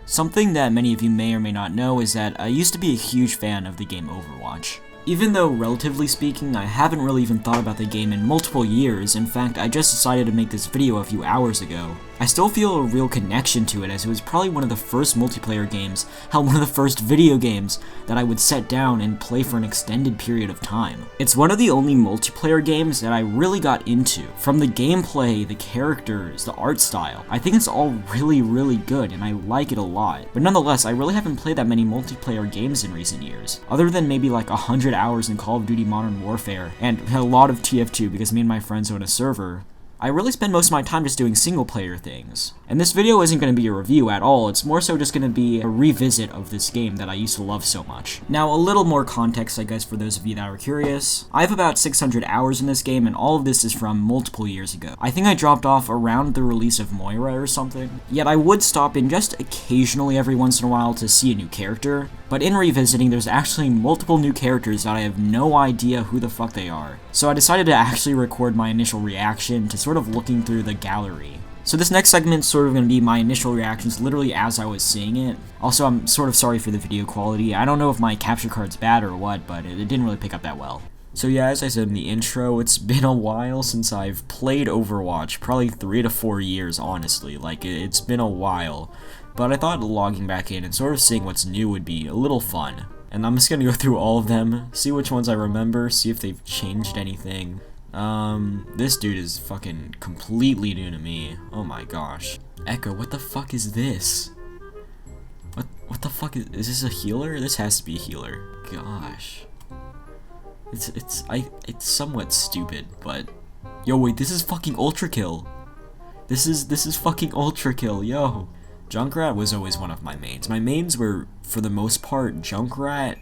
Something that many of you may or may not know is that I used to be a huge fan of the game Overwatch. Even though, relatively speaking, I haven't really even thought about the game in multiple years. In fact, I just decided to make this video a few hours ago. I still feel a real connection to it, as it was probably one of the first multiplayer games, hell, one of the first video games, that I would set down and play for an extended period of time. It's one of the only multiplayer games that I really got into. From the gameplay, the characters, the art style, I think it's all really good, and I like it a lot. But nonetheless, I really haven't played that many multiplayer games in recent years, other than maybe like 100 hours in Call of Duty Modern Warfare, and a lot of TF2 because me and my friends own a server. I really spend most of my time just doing single-player things. And this video isn't going to be a review at all, it's more so just going to be a revisit of this game that I used to love so much. Now, a little more context, I guess, for those of you that are curious. I have about 600 hours in this game, and all of this is from multiple years ago. I think I dropped off around the release of Moira or something. Yet I would stop in just occasionally every once in a while to see a new character. But in revisiting, there's actually multiple new characters that I have no idea who the fuck they are. So I decided to actually record my initial reaction to sort of looking through the gallery. So this next segment is sort of going to be my initial reactions literally as I was seeing it. Also, I'm sort of sorry for the video quality. I don't know if my capture card's bad or what, but it didn't really pick up that well. So yeah, as I said in the intro, it's been a while since I've played Overwatch, probably 3 to 4 years, honestly. Like, it's been a while. But I thought logging back in and sort of seeing what's new would be a little fun. And I'm just gonna go through all of them, see which ones I remember, see if they've changed anything. This dude is fucking completely new to me. Oh my gosh. Echo, what the fuck is this? What the fuck is this a healer? This has to be a healer. Gosh. It's somewhat stupid, but yo, wait, this is fucking Ultra Kill. This is fucking Ultra Kill, yo. Junkrat was always one of my mains. My mains were, for the most part, Junkrat.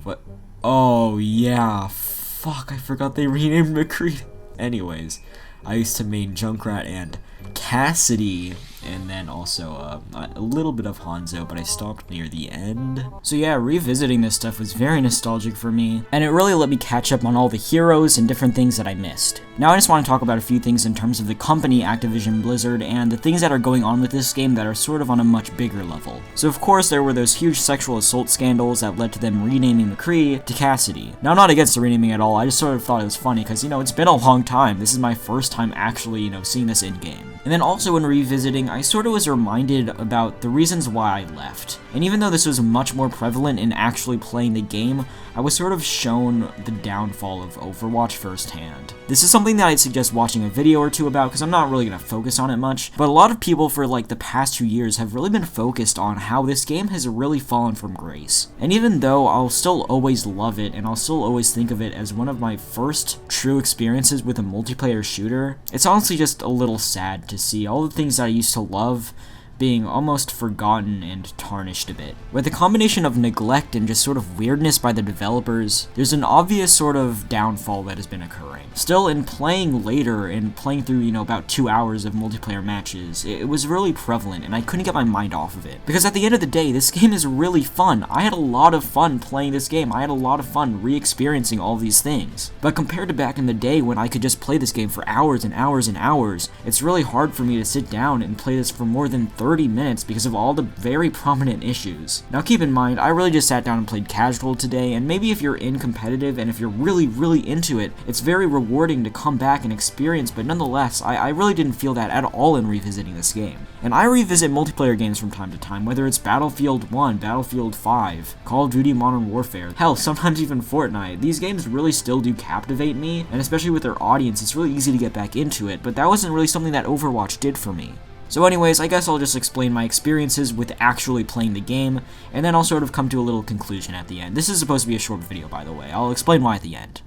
What? Oh, yeah. Fuck, I forgot they renamed McCree. Anyways, I used to main Junkrat and Cassidy, and then also a little bit of Hanzo, but I stopped near the end. So yeah, revisiting this stuff was very nostalgic for me, and it really let me catch up on all the heroes and different things that I missed. Now I just want to talk about a few things in terms of the company Activision Blizzard and the things that are going on with this game that are sort of on a much bigger level. So of course there were those huge sexual assault scandals that led to them renaming McCree to Cassidy. Now I'm not against the renaming at all, I just sort of thought it was funny because, you know, it's been a long time. This is my first time actually, you know, seeing this in-game. And then also in revisiting, I sort of was reminded about the reasons why I left. And even though this was much more prevalent in actually playing the game, I was sort of shown the downfall of Overwatch firsthand. This is something that I'd suggest watching a video or two about because I'm not really going to focus on it much, but a lot of people for like the past 2 years have really been focused on how this game has really fallen from grace. And even though I'll still always love it and I'll still always think of it as one of my first true experiences with a multiplayer shooter, it's honestly just a little sad to see all the things that I used to love being almost forgotten and tarnished a bit. With a combination of neglect and just sort of weirdness by the developers, there's an obvious sort of downfall that has been occurring. Still, in playing later and playing through, you know, about 2 hours of multiplayer matches, it was really prevalent and I couldn't get my mind off of it. Because at the end of the day, this game is really fun. I had a lot of fun playing this game. I had a lot of fun re-experiencing all these things. But compared to back in the day when I could just play this game for hours and hours and hours, it's really hard for me to sit down and play this for more than 30 minutes because of all the very prominent issues. Now keep in mind, I really just sat down and played casual today, and maybe if you're in competitive and if you're really into it, it's very rewarding to come back and experience, but nonetheless, I really didn't feel that at all in revisiting this game. And I revisit multiplayer games from time to time, whether it's Battlefield 1, Battlefield 5, Call of Duty Modern Warfare, hell, sometimes even Fortnite. These games really still do captivate me, and especially with their audience, it's really easy to get back into it, but that wasn't really something that Overwatch did for me. So anyways, I guess I'll just explain my experiences with actually playing the game, and then I'll sort of come to a little conclusion at the end. This is supposed to be a short video, by the way. I'll explain why at the end.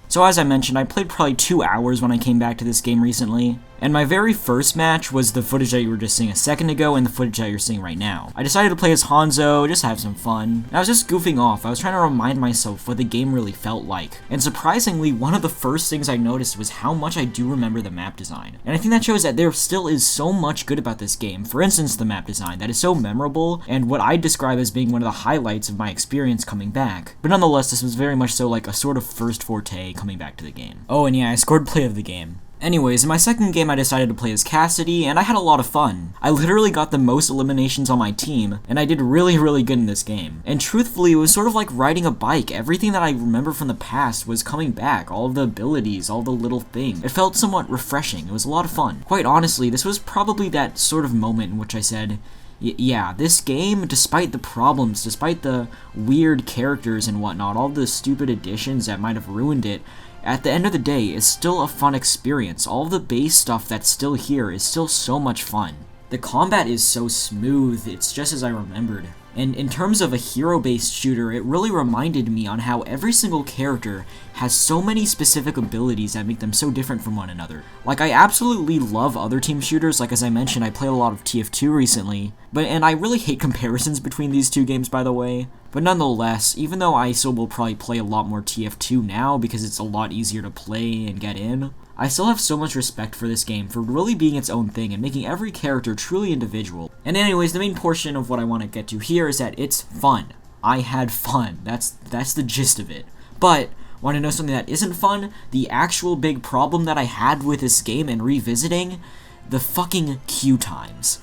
So as I mentioned, I played probably 2 hours when I came back to this game recently, and my very first match was the footage that you were just seeing a second ago and the footage that you're seeing right now. I decided to play as Hanzo, just have some fun. And I was just goofing off. I was trying to remind myself what the game really felt like. And surprisingly, one of the first things I noticed was how much I do remember the map design. And I think that shows that there still is so much good about this game. For instance, the map design that is so memorable and what I describe as being one of the highlights of my experience coming back. But nonetheless, this was very much so like a sort of first forte coming back to the game. Oh, and yeah, I scored play of the game. Anyways, in my second game I decided to play as Cassidy, and I had a lot of fun. I literally got the most eliminations on my team, and I did really good in this game. And truthfully, it was sort of like riding a bike. Everything that I remember from the past was coming back, all of the abilities, all the little things. It felt somewhat refreshing, it was a lot of fun. Quite honestly, this was probably that sort of moment in which I said, yeah, this game, despite the problems, despite the weird characters and whatnot, all the stupid additions that might have ruined it, at the end of the day, it's still a fun experience. All of the base stuff that's still here is still so much fun. The combat is so smooth, it's just as I remembered. And in terms of a hero-based shooter, it really reminded me on how every single character has so many specific abilities that make them so different from one another. Like, I absolutely love other team shooters. Like, as I mentioned, I played a lot of TF2 recently, and I really hate comparisons between these two games, by the way. But nonetheless, even though I still will probably play a lot more TF2 now because it's a lot easier to play and get in, I still have so much respect for this game for really being its own thing and making every character truly individual. And anyways, the main portion of what I want to get to here is that it's fun. I had fun. That's the gist of it. But want to know something that isn't fun? The actual big problem that I had with this game and revisiting? The fucking queue times.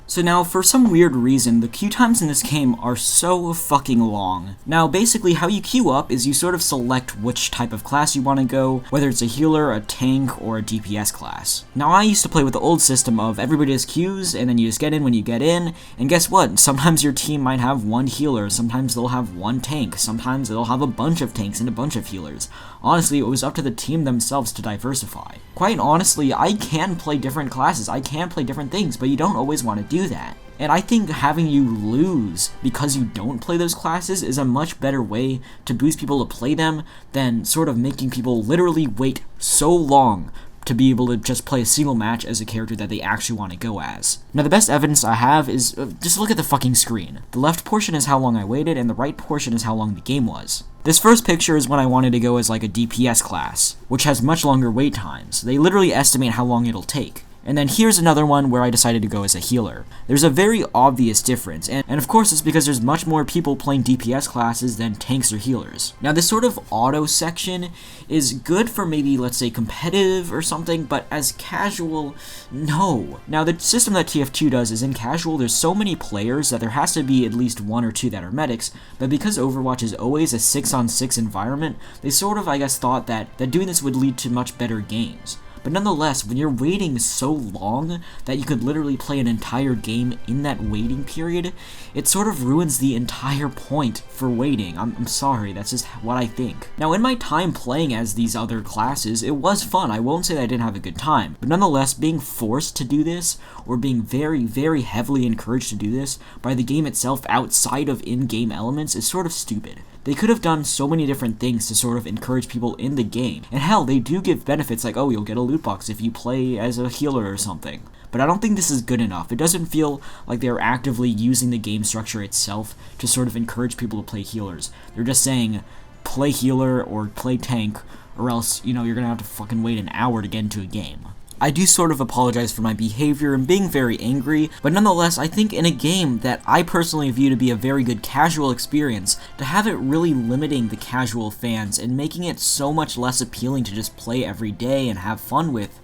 So now, for some weird reason, the queue times in this game are so fucking long. Now, basically, how you queue up is you sort of select which type of class you want to go, whether it's a healer, a tank, or a DPS class. Now, I used to play with the old system of everybody has queues, and then you just get in when you get in, and guess what? Sometimes your team might have one healer, sometimes they'll have one tank, sometimes they'll have a bunch of tanks and a bunch of healers. Honestly, it was up to the team themselves to diversify. Quite honestly, I can play different classes, I can play different things, but you don't always want to do that. And I think having you lose because you don't play those classes is a much better way to boost people to play them than sort of making people literally wait so long to be able to just play a single match as a character that they actually want to go as. Now, the best evidence I have is, just look at the fucking screen. The left portion is how long I waited, and the right portion is how long the game was. This first picture is when I wanted to go as like a DPS class, which has much longer wait times. They literally estimate how long it'll take. And then here's another one where I decided to go as a healer. There's a very obvious difference, and of course it's because there's much more people playing DPS classes than tanks or healers. Now, this sort of auto section is good for maybe, let's say, competitive or something, but as casual, no. Now, the system that TF2 does is in casual, there's so many players that there has to be at least one or two that are medics, but because Overwatch is always a 6-on-6 environment, they sort of, I guess, thought that doing this would lead to much better games. But nonetheless, when you're waiting so long that you could literally play an entire game in that waiting period, it sort of ruins the entire point for waiting. I'm sorry, that's just what I think. Now, in my time playing as these other classes, it was fun. I won't say that I didn't have a good time. But nonetheless, being forced to do this, or being very heavily encouraged to do this by the game itself outside of in-game elements is sort of stupid. They could have done so many different things to sort of encourage people in the game. And hell, they do give benefits like, oh, you'll get a loot box if you play as a healer or something. But I don't think this is good enough. It doesn't feel like they're actively using the game structure itself to sort of encourage people to play healers. They're just saying, play healer or play tank, or else, you know, you're gonna have to fucking wait an hour to get into a game. I do sort of apologize for my behavior and being very angry, but nonetheless, I think in a game that I personally view to be a very good casual experience, to have it really limiting the casual fans and making it so much less appealing to just play every day and have fun with,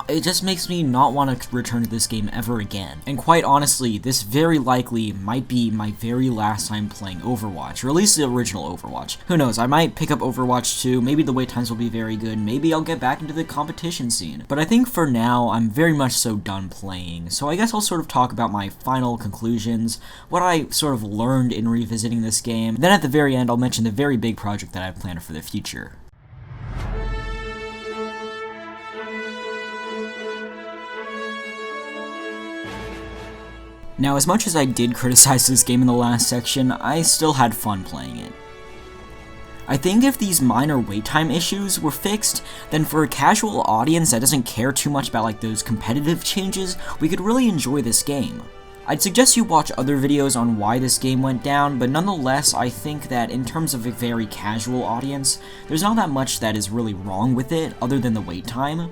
it just makes me not want to return to this game ever again. And quite honestly, this very likely might be my very last time playing Overwatch, or at least the original Overwatch. Who knows, I might pick up Overwatch 2, maybe the wait times will be very good, maybe I'll get back into the competition scene. But I think for now, I'm very much so done playing, so I guess I'll sort of talk about my final conclusions, what I sort of learned in revisiting this game. Then at the very end, I'll mention the very big project that I've planned for the future. Now, as much as I did criticize this game in the last section, I still had fun playing it. I think if these minor wait time issues were fixed, then for a casual audience that doesn't care too much about like those competitive changes, we could really enjoy this game. I'd suggest you watch other videos on why this game went down, but nonetheless, I think that in terms of a very casual audience, there's not that much that is really wrong with it, other than the wait time.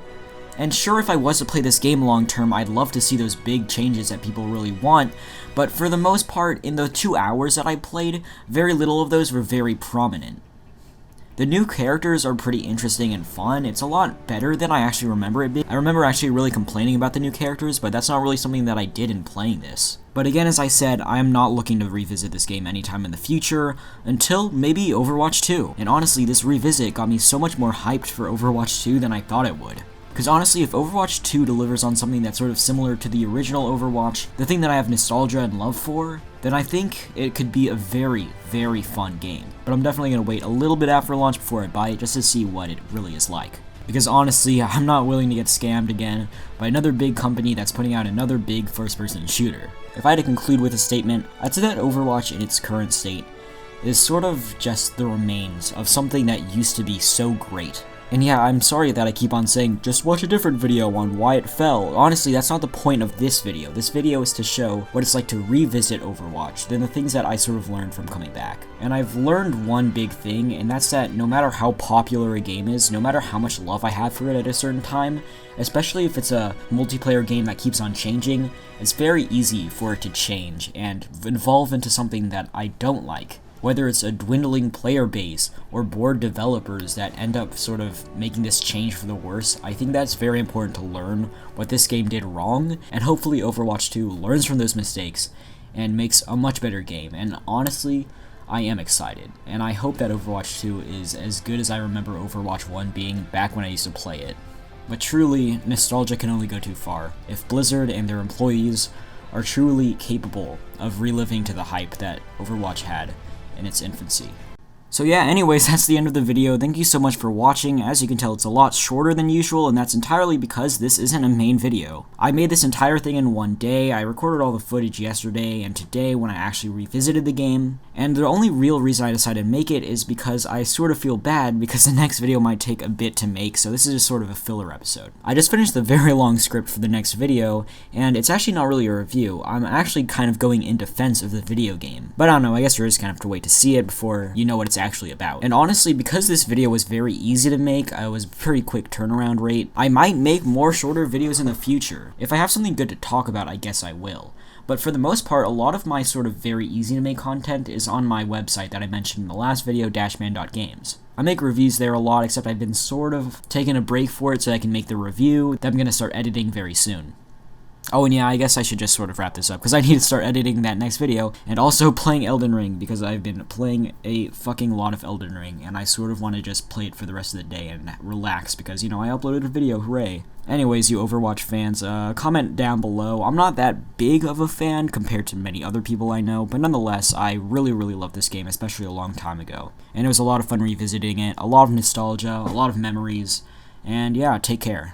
And sure, if I was to play this game long term, I'd love to see those big changes that people really want, but for the most part, in the 2 hours that I played, very little of those were very prominent. The new characters are pretty interesting and fun. It's a lot better than I actually remember it being. I remember actually really complaining about the new characters, but that's not really something that I did in playing this. But again, as I said, I am not looking to revisit this game anytime in the future, until maybe Overwatch 2. And honestly, this revisit got me so much more hyped for Overwatch 2 than I thought it would. Because honestly, if Overwatch 2 delivers on something that's sort of similar to the original Overwatch, the thing that I have nostalgia and love for, then I think it could be a very, very fun game. But I'm definitely going to wait a little bit after launch before I buy it just to see what it really is like. Because honestly, I'm not willing to get scammed again by another big company that's putting out another big first-person shooter. If I had to conclude with a statement, I'd say that Overwatch in its current state is sort of just the remains of something that used to be so great. And yeah, I'm sorry that I keep on saying, just watch a different video on why it fell. Honestly, that's not the point of this video. This video is to show what it's like to revisit Overwatch, then the things that I sort of learned from coming back. And I've learned one big thing, and that's that no matter how popular a game is, no matter how much love I have for it at a certain time, especially if it's a multiplayer game that keeps on changing, it's very easy for it to change and evolve into something that I don't like. Whether it's a dwindling player base or bored developers that end up sort of making this change for the worse, I think that's very important to learn what this game did wrong, and hopefully Overwatch 2 learns from those mistakes and makes a much better game. And honestly, I am excited, and I hope that Overwatch 2 is as good as I remember Overwatch 1 being back when I used to play it. But truly, nostalgia can only go too far. If Blizzard and their employees are truly capable of reliving to the hype that Overwatch had in its infancy. So yeah, anyways, that's the end of the video. Thank you so much for watching. As you can tell, it's a lot shorter than usual, and that's entirely because this isn't a main video. I made this entire thing in one day. I recorded all the footage yesterday and today when I actually revisited the game, and the only real reason I decided to make it is because I sort of feel bad because the next video might take a bit to make, so this is just sort of a filler episode. I just finished the very long script for the next video, and it's actually not really a review. I'm actually kind of going in defense of the video game. But I don't know, I guess you're just gonna have to wait to see it before you know what it's actually about. And honestly, because this video was very easy to make, it was a pretty quick turnaround rate, I might make more shorter videos in the future. If I have something good to talk about, I guess I will. But for the most part, a lot of my sort of very easy to make content is on my website that I mentioned in the last video, ThyDashMan.games. I make reviews there a lot, except I've been sort of taking a break for it so I can make the review that I'm going to start editing very soon. Oh, and yeah, I guess I should just sort of wrap this up, because I need to start editing that next video, and also playing Elden Ring, because I've been playing a fucking lot of Elden Ring, and I sort of want to just play it for the rest of the day and relax, because, you know, I uploaded a video, hooray. Anyways, you Overwatch fans, comment down below. I'm not that big of a fan compared to many other people I know, but nonetheless, I really, really love this game, especially a long time ago. And it was a lot of fun revisiting it, a lot of nostalgia, a lot of memories, and yeah, take care.